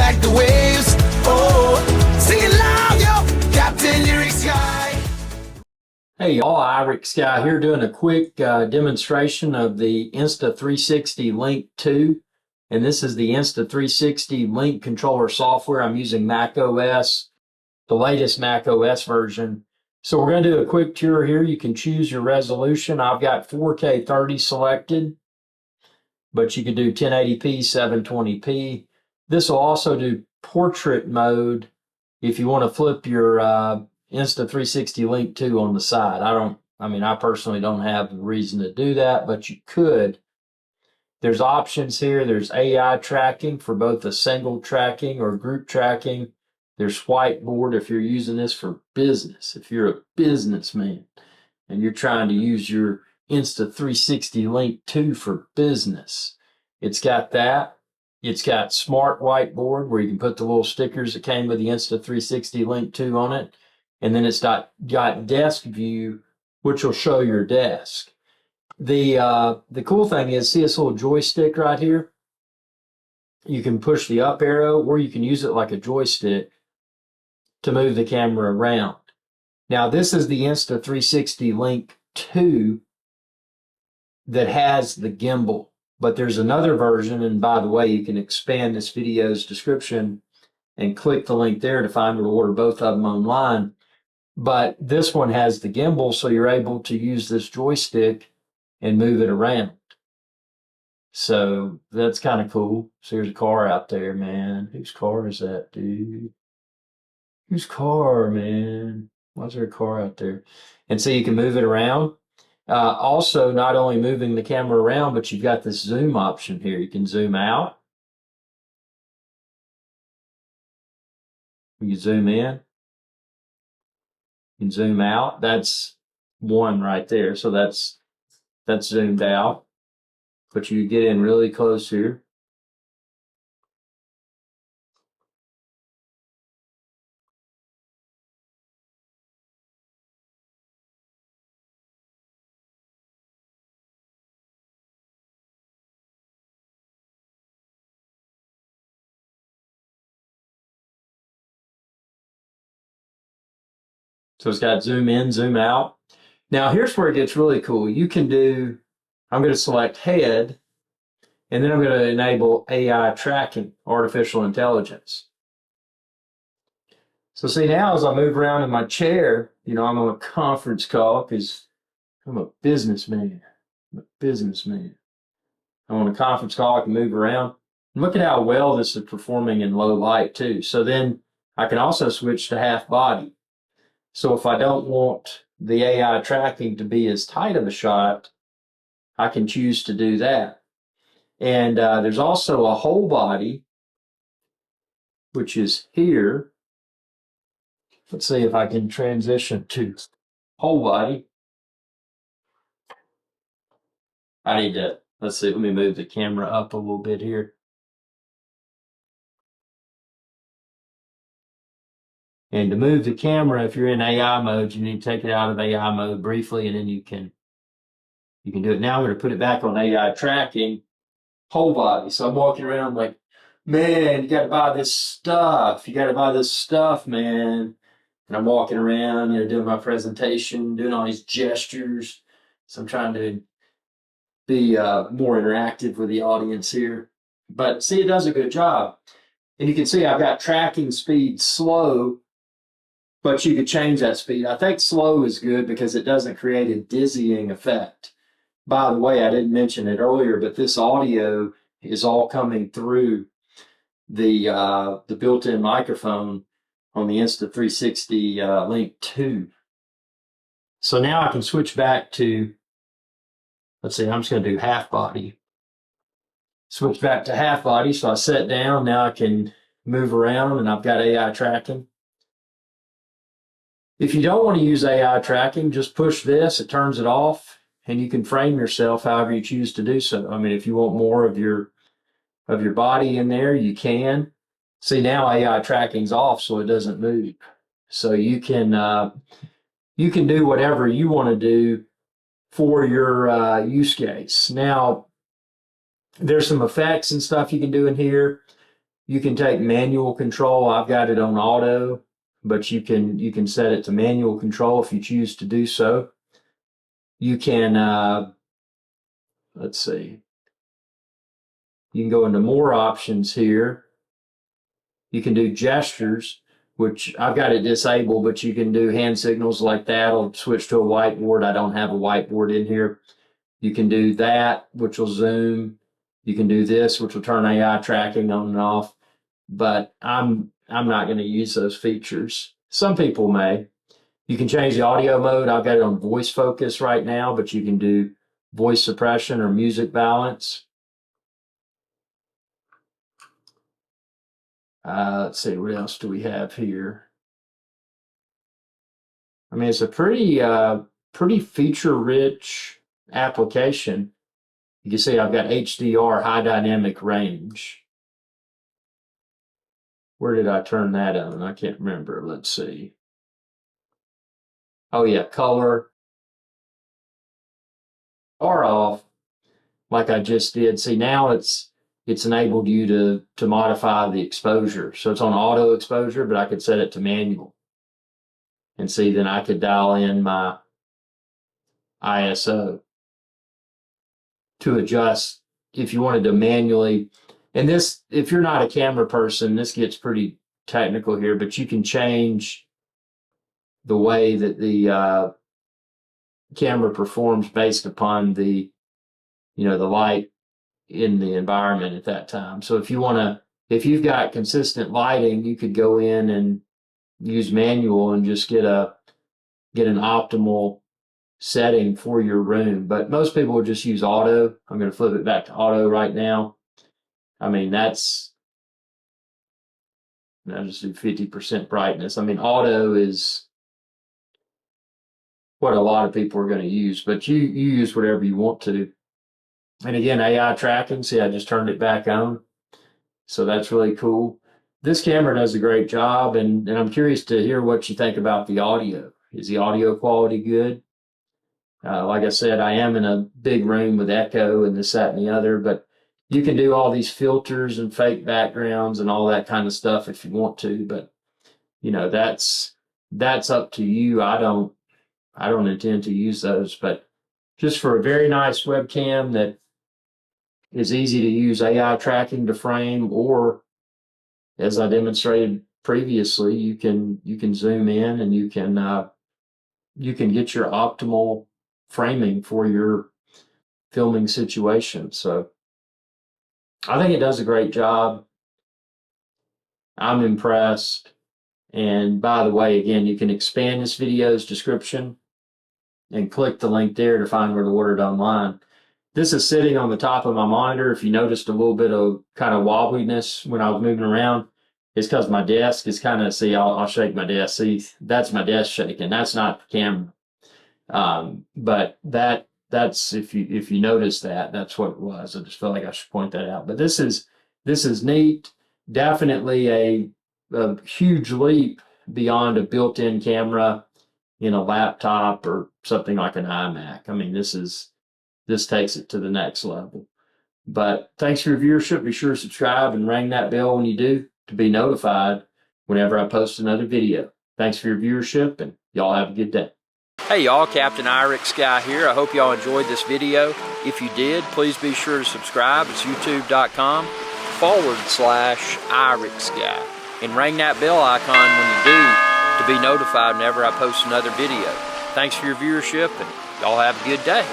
like the waves. Oh, sing it loud, yo, Captain Lyric Sky. Hey y'all, Lyric Sky here doing a quick demonstration of the Insta360 Link 2. And this is the Insta360 Link Controller software. I'm using Mac OS, the latest Mac OS version. So we're going to do a quick tour here. You can choose your resolution. I've got 4K 30 selected, but you can do 1080p, 720p. This will also do portrait mode if you want to flip your Insta360 Link 2 on the side. I personally don't have a reason to do that, but you could. There's options here. There's AI tracking for both a single tracking or group tracking. There's whiteboard if you're using this for business. If you're a businessman and you're trying to use your Insta360 Link 2 for business, it's got that. It's got smart whiteboard where you can put the little stickers that came with the Insta360 Link 2 on it. And then it's got desk view, which will show your desk. The cool thing is, see this little joystick right here? You can push the up arrow, or you can use it like a joystick to move the camera around. Now, this is the Insta360 Link 2 that has the gimbal, but there's another version, and by the way, you can expand this video's description and click the link there to find where to order both of them online. But this one has the gimbal, so you're able to use this joystick and move it around. So that's kind of cool. So there's a car out there, man. Whose car is that, dude? Whose car, man? Why is there a car out there? And so you can move it around. Also, not only moving the camera around, but you've got this zoom option here. You can zoom out. You can zoom in. You can zoom out. That's one right there. So that's zoomed out. But you get in really close here. So it's got zoom in, zoom out. Now here's where it gets really cool. You can do, I'm going to select head, and then I'm going to enable AI tracking, artificial intelligence. So see, now as I move around in my chair, you know, I'm on a conference call because I'm a businessman. I'm a businessman. I'm on a conference call, I can move around. And look at how well this is performing in low light too. So then I can also switch to half body. So if I don't want the AI tracking to be as tight of a shot, I can choose to do that. And there's also a whole body, which is here. Let's see if I can transition to whole body. I need to, let's see, let me move the camera up a little bit here. And to move the camera, if you're in AI mode, you need to take it out of AI mode briefly, and then you can do it. Now I'm going to put it back on AI tracking, whole body. So I'm walking around like, man, you got to buy this stuff. You got to buy this stuff, man. And I'm walking around, you know, doing my presentation, doing all these gestures. So I'm trying to be more interactive with the audience here. But see, it does a good job. And you can see I've got tracking speed slow, but you could change that speed. I think slow is good because it doesn't create a dizzying effect. By the way, I didn't mention it earlier, but this audio is all coming through the built-in microphone on the Insta360 Link 2. So now I can switch back to, let's see, I'm just going to do half body. Switch back to half body. So I sat down, now I can move around and I've got AI tracking. If you don't want to use AI tracking, just push this, it turns it off, and you can frame yourself however you choose to do so. I mean, if you want more of your body in there, you can. See, now AI tracking's off, so it doesn't move. So you can do whatever you want to do for your use case. Now, there's some effects and stuff you can do in here. You can take manual control. I've got it on auto, but you can set it to manual control if you choose to do so. You can, let's see, you can go into more options here. You can do gestures, which I've got it disabled, but you can do hand signals like that. I'll switch to a whiteboard. I don't have a whiteboard in here. You can do that, which will zoom. You can do this, which will turn AI tracking on and off. But I'm not going to use those features. Some people may. You can change the audio mode. I've got it on voice focus right now, but you can do voice suppression or music balance. Let's see, what else do we have here? I mean, it's a pretty feature-rich application. You can see I've got HDR, high dynamic range. Where did I turn that on? I can't remember. Let's see. Oh yeah, color. Or off, like I just did. See, now it's enabled you to modify the exposure. So it's on auto exposure, but I could set it to manual. And see, then I could dial in my ISO to adjust if you wanted to manually. And this, if you're not a camera person, this gets pretty technical here, but you can change the way that the camera performs based upon the light in the environment at that time. So if you've got consistent lighting, you could go in and use manual and just get an optimal setting for your room. But most people will just use auto. I'm going to flip it back to auto right now. I mean, I'll just do 50% brightness. I mean, auto is what a lot of people are going to use, but you use whatever you want to. And again, AI tracking, see, I just turned it back on. So that's really cool. This camera does a great job, and I'm curious to hear what you think about the audio. Is the audio quality good? Like I said, I am in a big room with echo and this, that, and the other, but you can do all these filters and fake backgrounds and all that kind of stuff if you want to, but that's up to you. I don't intend to use those, but just for a very nice webcam that is easy to use AI tracking to frame, or as I demonstrated previously, you can zoom in and you can get your optimal framing for your filming situation. So I think it does a great job. I'm impressed. And by the way, again, you can expand this video's description and click the link there to find where to order it online. This is sitting on the top of my monitor. If you noticed a little bit of kind of wobbliness when I was moving around, it's because my desk is kind of, see, I'll shake my desk. See, that's my desk shaking. That's not the camera. But that's if you notice that, that's what it was. I just felt like I should point that out. But this is neat. Definitely a huge leap beyond a built-in camera in a laptop or something like an iMac. I mean, this takes it to the next level. But thanks for your viewership. Be sure to subscribe and ring that bell when you do to be notified whenever I post another video. Thanks for your viewership, and y'all have a good day. Hey y'all, Captain Irix Guy here. I hope y'all enjoyed this video. If you did, please be sure to subscribe. It's youtube.com/Irix Guy. And ring that bell icon when you do to be notified whenever I post another video. Thanks for your viewership, and y'all have a good day.